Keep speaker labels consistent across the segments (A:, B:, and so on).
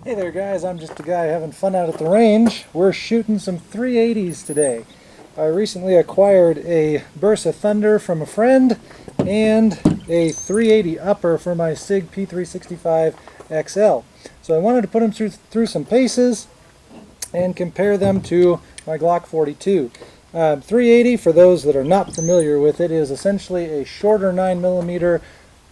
A: Hey there guys, I'm just a guy having fun out at the range. We're shooting some 380s today. I recently acquired a Bersa Thunder from a friend and a 380 upper for my SIG P365 XL. So I wanted to put them through some paces and compare them to my Glock 42. 380, for those that are not familiar with it, is essentially a shorter 9mm,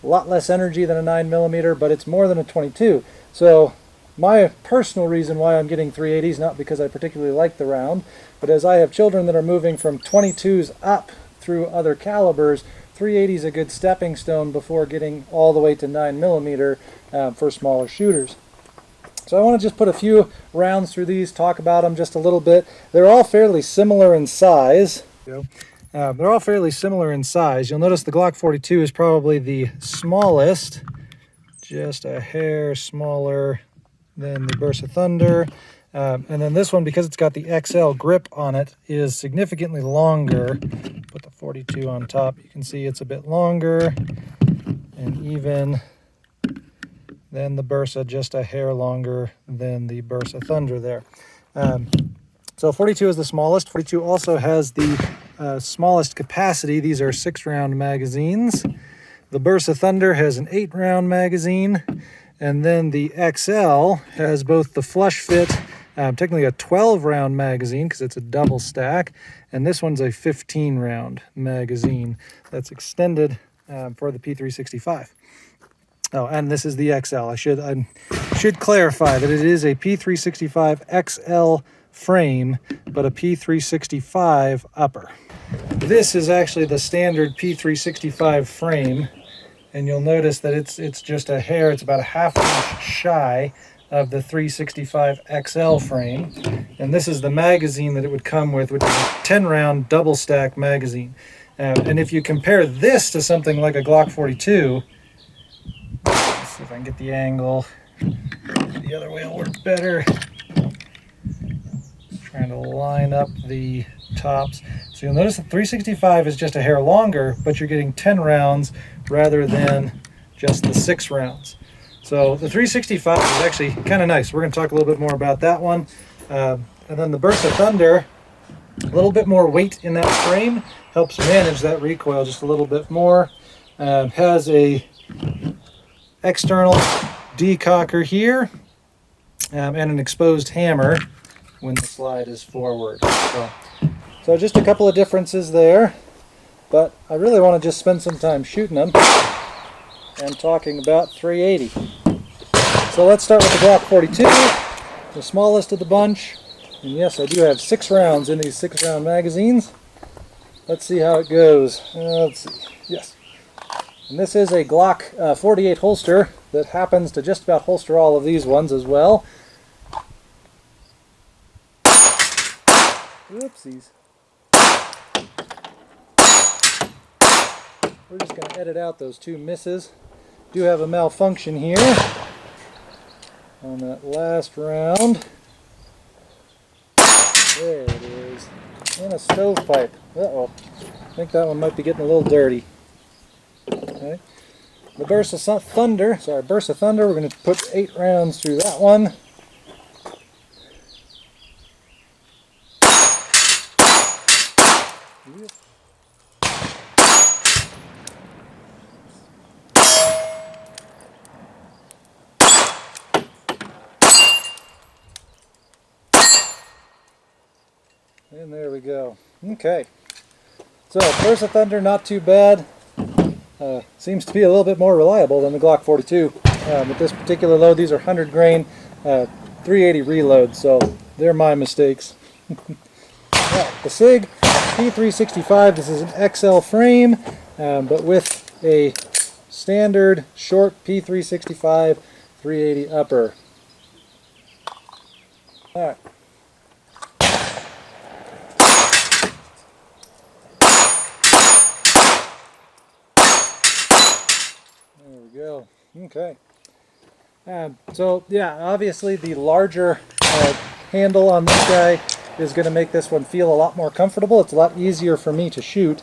A: a lot less energy than a 9mm, but it's more than a 22. So my personal reason why I'm getting 380s, not because I particularly like the round, but as I have children that are moving from 22s up through other calibers, 380 is a good stepping stone before getting all the way to 9mm for smaller shooters. So I want to just put a few rounds through these, talk about them just a little bit. They're all fairly similar in size. You'll notice the Glock 42 is probably the smallest, just a hair smaller than the Bersa Thunder. And then this one, because it's got the XL grip on it, is significantly longer. Put the 42 on top. You can see it's a bit longer and even than the Bersa, just a hair longer than the Bersa Thunder there. So 42 is the smallest. 42 also has the smallest capacity. These are 6-round magazines. The Bersa Thunder has an 8-round magazine. And then the XL has both the flush fit, technically a 12-round magazine because it's a double stack, and this one's a 15-round magazine that's extended for the P365. Oh, and this is the XL. I should clarify that it is a P365 XL frame, but a P365 upper. This is actually the standard P365 frame. And you'll notice that it's just a hair, it's about a ½ inch shy of the 365 XL frame. And this is the magazine that it would come with, which is a 10-round double stack magazine. And if you compare this to something like a Glock 42, let's see if I can get the angle. The other way will work better. Trying to line up the tops. So you'll notice the 365 is just a hair longer, but you're getting 10 rounds rather than just the 6 rounds. So the 365 is actually kind of nice. We're going to talk a little bit more about that one. And then the Bersa Thunder, a little bit more weight in that frame, helps manage that recoil just a little bit more. Has a external decocker here and an exposed hammer when the slide is forward. So just a couple of differences there, but I really want to just spend some time shooting them and talking about 380. So let's start with the Glock 42, the smallest of the bunch. And yes, I do have 6 rounds in these 6-round magazines. Let's see how it goes. Let's see. Yes. And this is a Glock 48 holster that happens to just about holster all of these ones as well. Whoopsies. We're just going to edit out those 2 misses. Do have a malfunction here on that last round. There it is. And a stovepipe. Uh-oh. I think that one might be getting a little dirty. Okay. The Bersa Thunder, we're going to put 8 rounds through that one. And there we go. Okay. So, Bersa Thunder, not too bad. Seems to be a little bit more reliable than the Glock 42. With this particular load, these are 100 grain 380 reloads, so they're my mistakes. The SIG P365, this is an XL frame, but with a standard short P365 380 upper. Alright. There we go. Okay. So yeah, obviously the larger handle on this guy is going to make this one feel a lot more comfortable. It's a lot easier for me to shoot.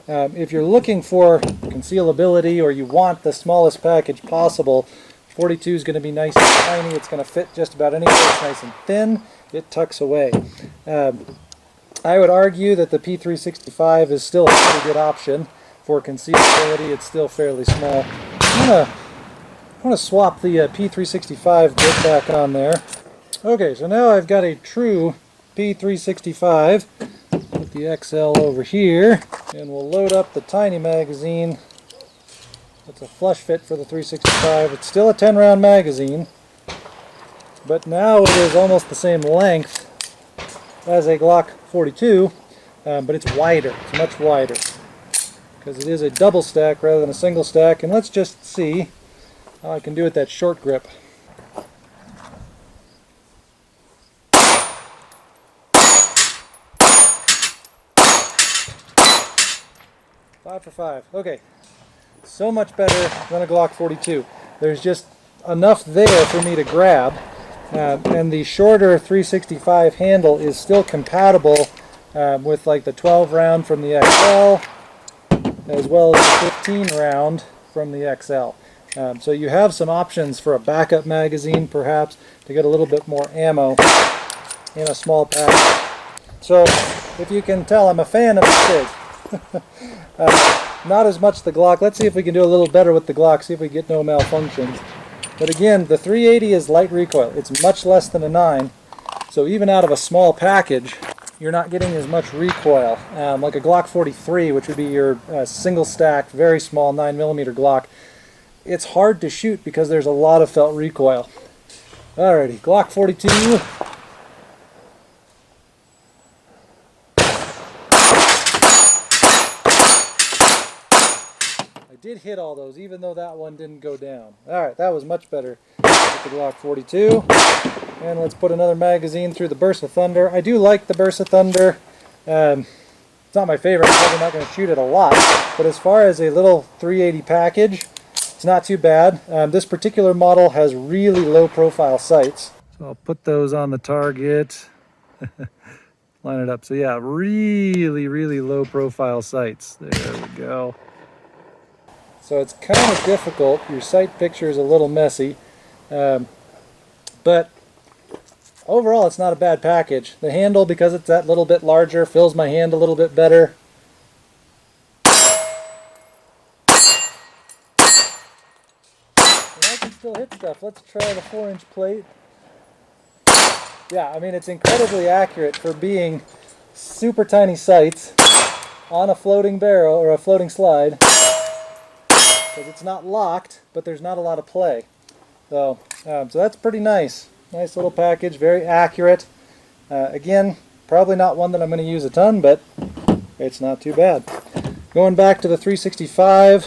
A: If you're looking for concealability or you want the smallest package possible .42 is going to be nice and tiny. It's going to fit just about anywhere. It's nice and thin. It tucks away. I would argue that the P365 is still a pretty good option for concealability. It's still fairly small. I'm going to swap the P365 grip back on there. Okay, so now I've got a true P365. Put the XL over here, and we'll load up the tiny magazine. It's a flush fit for the 365. It's still a 10-round magazine, but now it is almost the same length as a Glock 42, but it's wider. It's much wider because it is a double stack rather than a single stack. And let's just see how I can do with that short grip. 5 for 5. Okay, so much better than a Glock 42. There's just enough there for me to grab, and the shorter 365 handle is still compatible with like the 12 round from the XL as well as the 15 round from the XL. So you have some options for a backup magazine perhaps to get a little bit more ammo in a small pack. So if you can tell, I'm a fan of the SIG. Not as much the Glock. Let's see if we can do a little better with the Glock, see if we get no malfunctions. But again, the 380 is light recoil. It's much less than a 9, so even out of a small package, you're not getting as much recoil. Like a Glock 43, which would be your single stack, very small 9mm Glock, it's hard to shoot because there's a lot of felt recoil. Alrighty, Glock 42. Did hit all those, even though that one didn't go down. Alright, that was much better with the Glock 42. And let's put another magazine through the Bersa Thunder. I do like the Bersa Thunder. It's not my favorite. I'm probably not going to shoot it a lot. But as far as a little 380 package, it's not too bad. This particular model has really low profile sights. So I'll put those on the target. Line it up. So yeah, really, really low profile sights. There we go. So it's kind of difficult. Your sight picture is a little messy, but overall it's not a bad package. The handle, because it's that little bit larger, fills my hand a little bit better. And I can still hit stuff. Let's try the 4-inch plate. Yeah, I mean, it's incredibly accurate for being super tiny sights on a floating barrel or a floating slide. Because it's not locked, but there's not a lot of play. So that's pretty nice. Nice little package, very accurate. Again, probably not one that I'm going to use a ton, but it's not too bad. Going back to the 365.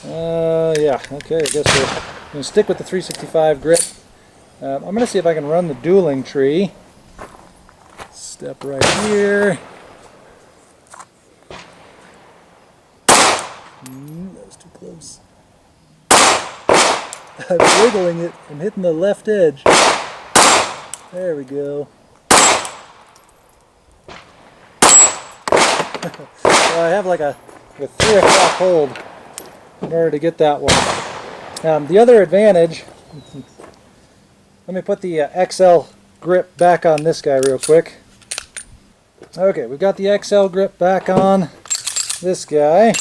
A: Yeah, okay, I guess we're going to stick with the 365 grip. I'm going to see if I can run the dueling tree. Step right here. That was too close. I'm wiggling it. I'm hitting the left edge. There we go. So I have like a 3 o'clock hold in order to get that one. The other advantage, let me put the XL grip back on this guy real quick. Okay, we've got the XL grip back on this guy.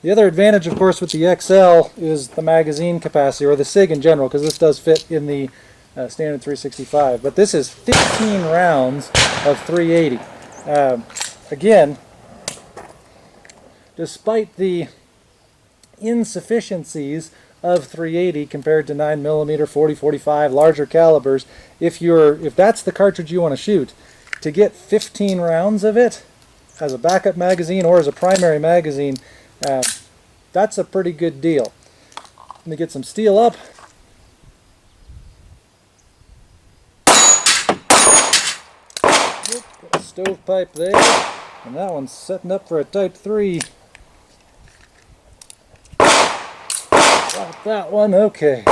A: The other advantage, of course, with the XL is the magazine capacity, or the SIG in general, because this does fit in the standard 365. But this is 15 rounds of 380. Again, despite the insufficiencies of 380 compared to 9mm, 40, 45, larger calibers, if that's the cartridge you want to shoot, to get 15 rounds of it as a backup magazine or as a primary magazine, that's a pretty good deal. Let me get some steel up. Got a stovepipe there, and that one's setting up for a Type 3. Got that one, okay.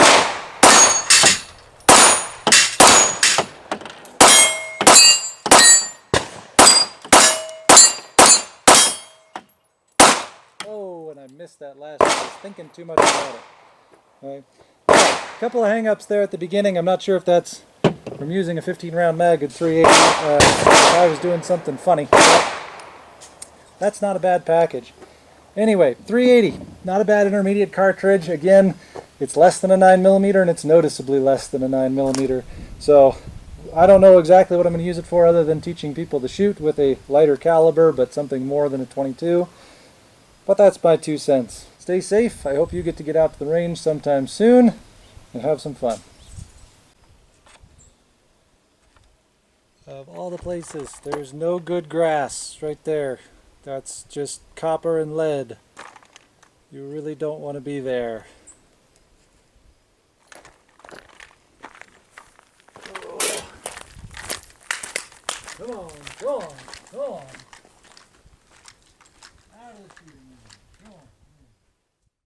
A: Oh, and I missed that last one. I was thinking too much about it. Right. A couple of hang-ups there at the beginning. I'm not sure if that's from using a 15-round mag at 380, if I was doing something funny. That's not a bad package. Anyway, 380, not a bad intermediate cartridge. Again, it's less than a 9mm and it's noticeably less than a 9mm. So I don't know exactly what I'm going to use it for other than teaching people to shoot with a lighter caliber, but something more than a 22. But that's my 2 cents. Stay safe. I hope you get to get out to the range sometime soon and have some fun. Of all the places, there's no good grass right there. That's just copper and lead. You really don't want to be there. Oh. Come on, come on, come on. Out of the field.